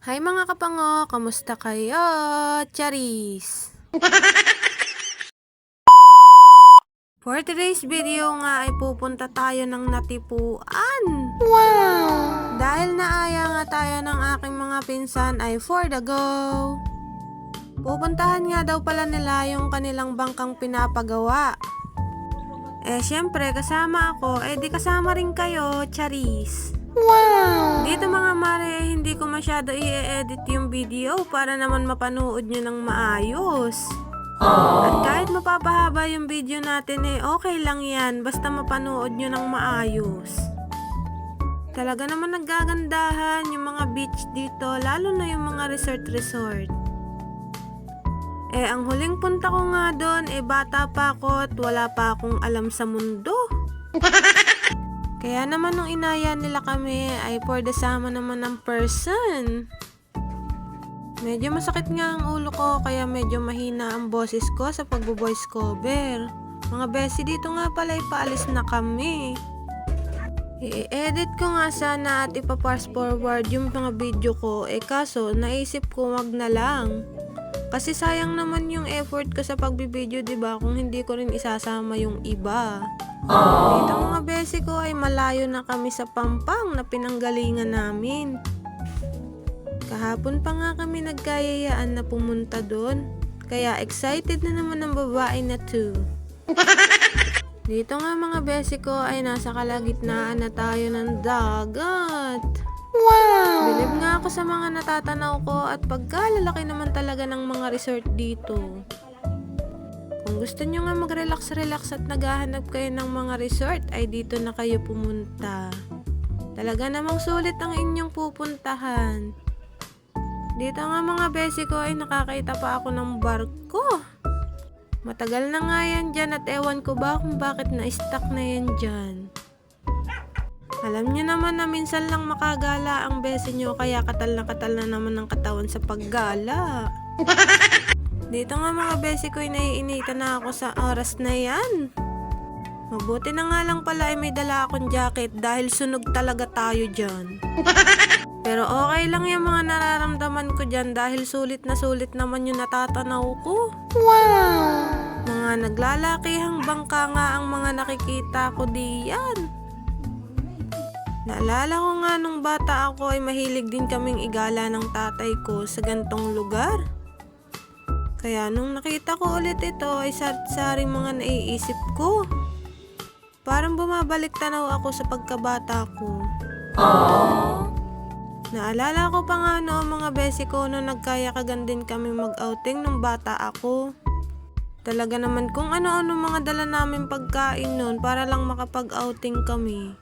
Hi mga kapango, kamusta kayo? Charis! For today's video nga ay pupunta tayo ng Natipuan. Wow! Dahil naaya nga tayo ng aking mga pinsan ay for the go. Pupuntahan nga daw pala nila yung kanilang bangkang pinapagawa. Syempre kasama ako, di kasama rin kayo, Charis. Wow! Dito mga mare, hindi ko masyado i-edit yung video para naman mapanood nyo ng maayos. At kahit mapapahaba yung video natin okay lang yan, basta mapanood nyo ng maayos. Talaga naman nagagandahan yung mga beach dito, lalo na yung mga resort. Ang huling punta ko nga doon, bata pa ako at wala pa akong alam sa mundo. Kaya naman nung inaya nila kami ay for the sama naman ng person. Medyo masakit nga ang ulo ko kaya medyo mahina ang boses ko sa pagbo-voice cover. Mga besi dito nga pala ipaalis na kami. I-edit ko nga sana at ipa-fast forward yung mga video ko kaso naisip ko wag na lang. Kasi sayang naman yung effort ko sa pagbibideo, diba? Kung hindi ko rin isasama yung iba. Dito mga besi ko ay malayo na kami sa Pampang na pinanggalingan namin. Kahapon pa nga kami nagkayayaan na pumunta doon. Kaya excited na naman ang babae na to. Dito nga mga besi ko ay nasa kalagitnaan na tayo ng dagat. Wow! Bilib nga ako sa mga natatanaw ko at pagkalalaki naman talaga ng mga resort dito. Kung gusto nyo nga mag-relax at naghahanap kayo ng mga resort ay dito na kayo pumunta. Talaga namang sulit ang inyong pupuntahan. Dito nga mga besi ko ay nakakita pa ako ng barko. Matagal na nga yan dyan at ewan ko ba kung bakit na-stuck na yan dyan. Alam nyo naman na minsan lang makagala ang besi nyo kaya katal na naman ng katawan sa paggala. Dito nga mga besi ko ay naiinitan na ako sa oras na yan. Mabuti na nga lang pala ay may dala akong jacket dahil sunog talaga tayo dyan. Pero okay lang yung mga nararamdaman ko dyan dahil sulit naman yung natatanaw ko. Wow! Mga naglalakihang bangka nga ang mga nakikita ko diyan. Naalala ko nga nung bata ako ay mahilig din kaming igala ng tatay ko sa gantong lugar. Kaya nung nakita ko ulit ito ay saring mga naiisip ko. Parang bumabalik tanaw ako sa pagkabata ko. Naalala ko pa nga mga besi ko nung nagkayakagan din kami mag-outing nung bata ako. Talaga naman kung ano-ano mga dala namin pagkain nun para lang makapag-outing kami.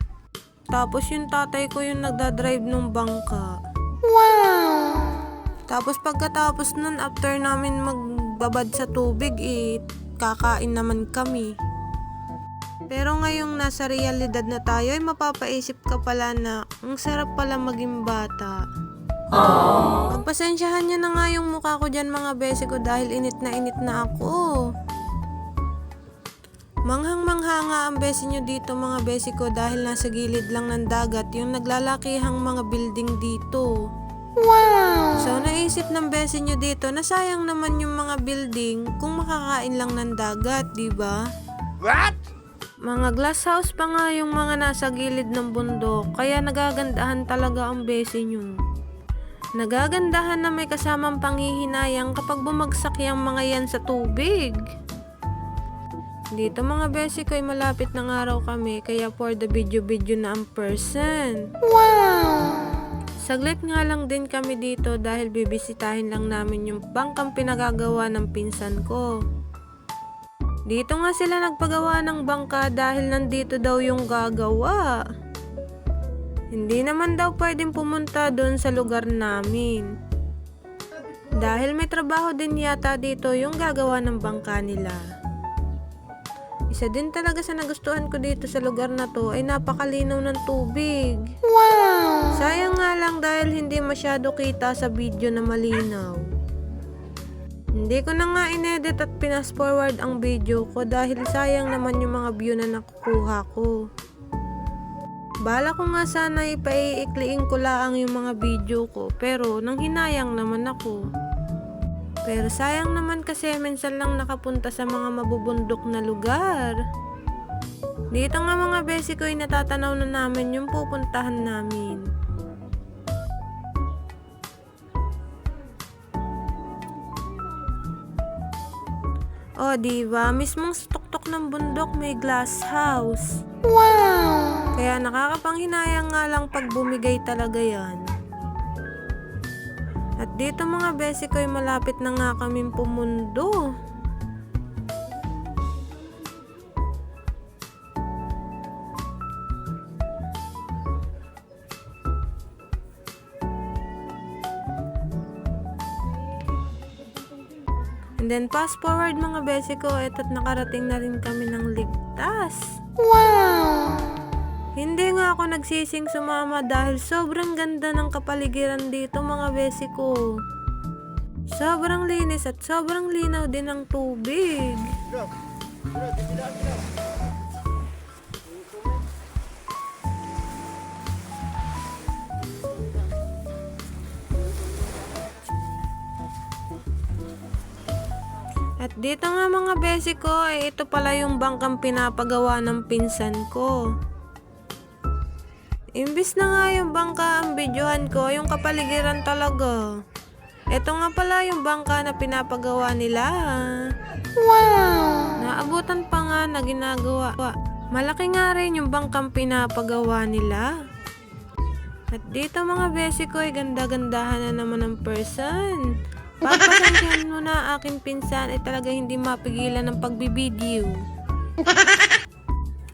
Tapos yung tatay ko yung nagdadrive ng bangka. Wow! Tapos pagkatapos nun, after namin magbabad sa tubig, kakain naman kami. Pero ngayong nasa realidad na tayo, ay mapapaisip ka pala na ang sarap pala maging bata. Pagpasensyahan niya na nga yung mukha ko dyan mga besi ko dahil init na ako. Manghang-mangha nga ang besi nyo dito mga besi ko dahil nasa gilid lang ng dagat yung naglalakihang mga building dito. Wow! So naisip ng besi nyo dito na sayang naman yung mga building kung makakain lang ng dagat, diba? What? Mga glass house pa nga yung mga nasa gilid ng bundok kaya nagagandahan talaga ang besi nyo. Nagagandahan na may kasamang panghihinayang kapag bumagsak yung mga yan sa tubig. Dito mga besi ko ay malapit ng araw kami kaya for the video na ang person. Wow! Saglit nga lang din kami dito dahil bibisitahin lang namin yung bangkang pinagagawa ng pinsan ko. Dito nga sila nagpagawa ng bangka dahil nandito daw yung gagawa. Hindi naman daw pwedeng pumunta doon sa lugar namin. Dahil may trabaho din yata dito yung gagawa ng bangka nila. Isa din talaga sa nagustuhan ko dito sa lugar na to ay napakalinaw ng tubig. Wow! Sayang nga lang dahil hindi masyado kita sa video na malinaw. Hindi ko na nga inedit at pinas forward ang video ko dahil sayang naman yung mga view na nakukuha ko. Bala ko nga sana ipaiikliin ko lang yung mga video ko, pero nanghinayang naman ako. Pero sayang naman kasi minsan lang nakapunta sa mga mabubundok na lugar. Dito nga mga besi ko ay natatanaw na namin yung pupuntahan namin. O diba, mismong sa tuktok ng bundok may glass house. Wow! Kaya nakakapanghinayang nga lang pag bumigay talaga yan. At dito mga besi ko ay malapit na nga kaming pumundo. And then fast forward mga besi ko, eto't nakarating na rin kami ng ligtas. Wow! Hindi nga ako nagsising sumama dahil sobrang ganda ng kapaligiran dito mga besi ko. Sobrang linis at sobrang linaw din ng tubig. At dito nga mga besi ko, ay ito pala yung bangkang pinapagawa ng pinsan ko. Imbis na nga yung bangka ang videohan ko, yung kapaligiran talaga. Ito nga pala yung bangka na pinapagawa nila. Wow! Naabutan pa nga na ginagawa. Malaki nga rin yung bangkang pinapagawa nila. At dito mga besi ko, ay ganda-gandahan na naman ng person. Pagpasensyahan mo na aking pinsan ay talaga hindi mapigilan ng pagbibideo.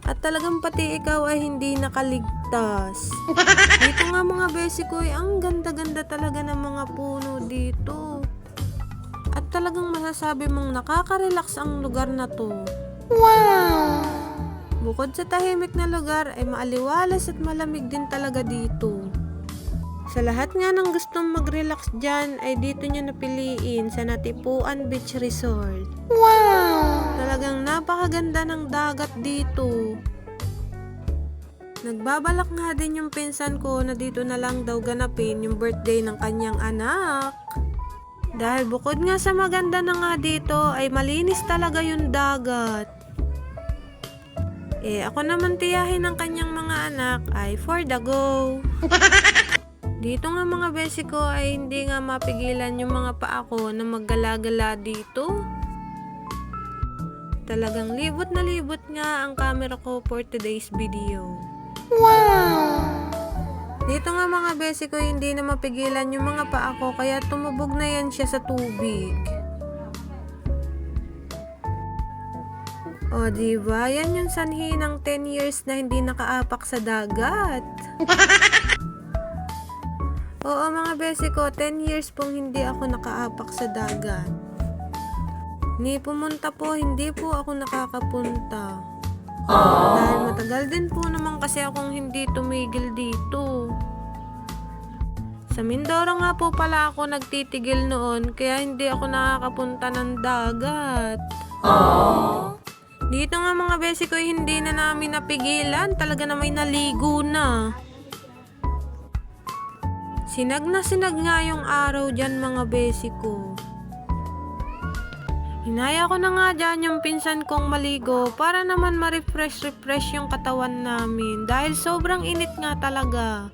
At talagang pati ikaw ay hindi nakaligtas. Dito nga mga besi ko ay ang ganda-ganda talaga ng mga puno dito. At talagang masasabi mong nakaka-relax ang lugar na to. Wow! Bukod sa tahimik na lugar ay maaliwalas at malamig din talaga dito. Sa lahat nga ng gustong mag-relax dyan ay dito nyo napiliin sa Natipuan Beach Resort. Wow! Talagang napakaganda ng dagat dito. Nagbabalak nga din yung pinsan ko na dito na lang daw ganapin yung birthday ng kanyang anak. Dahil bukod nga sa maganda na nga dito ay malinis talaga yung dagat. Ako naman tiyahin ng kanyang mga anak ay for the go. Dito nga mga besi ko ay hindi nga mapigilan yung mga paa ko na maggala-gala dito. Talagang libot na libot nga ang camera ko for today's video. Wow! Dito nga mga besi ko hindi na mapigilan yung mga paa ko kaya tumubog na yan siya sa tubig. O diba, yan yung sanhi ng 10 years na hindi nakaapak sa dagat. Oo mga besi ko, 10 years pong hindi ako nakaapak sa dagat. Ni pumunta po, hindi po ako nakakapunta. Dahil matagal din po naman kasi akong hindi tumigil dito. Sa Mindoro nga po pala ako nagtitigil noon, kaya hindi ako nakakapunta ng dagat. Dito nga mga besi ko, hindi na namin napigilan, talaga na may naligo na. Sinag na sinag nga yung araw dyan mga besi ko. Hinaya ko na nga dyan yung pinsan kong maligo para naman ma-refresh yung katawan namin dahil sobrang init nga talaga.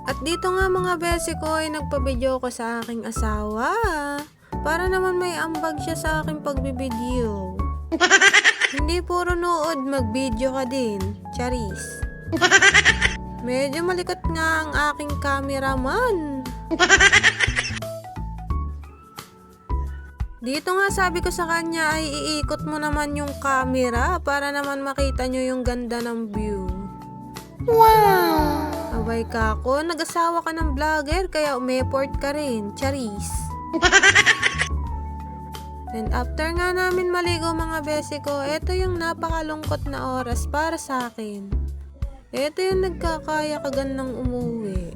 At dito nga mga besi ko ay nagpa-video ko sa aking asawa para naman may ambag siya sa aking pagbibideo. Hindi puro nood, mag-video ka din. Charis. Medyo malikot nga ang aking cameraman. Dito nga sabi ko sa kanya ay iikot mo naman yung camera para naman makita nyo yung ganda ng view. Wow! Abay ka ako, nag-asawa ka ng vlogger kaya umeport ka rin. Charis. And after nga namin maligo mga besi ko, ito yung napakalungkot na oras para sa akin. Ito yung nagkakaya-kagan ng umuwi.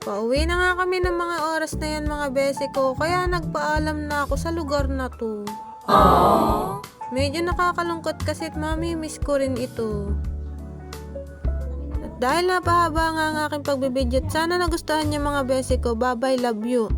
Pauwi na nga kami ng mga oras na yan mga besi ko, kaya nagpaalam na ako sa lugar na to. Aww. Medyo nakakalungkot kasi at mami-miss ko rin ito. At dahil napahaba nga ang aking pagbibidyo, sana nagustuhan niyo mga besi ko. Bye-bye, love you.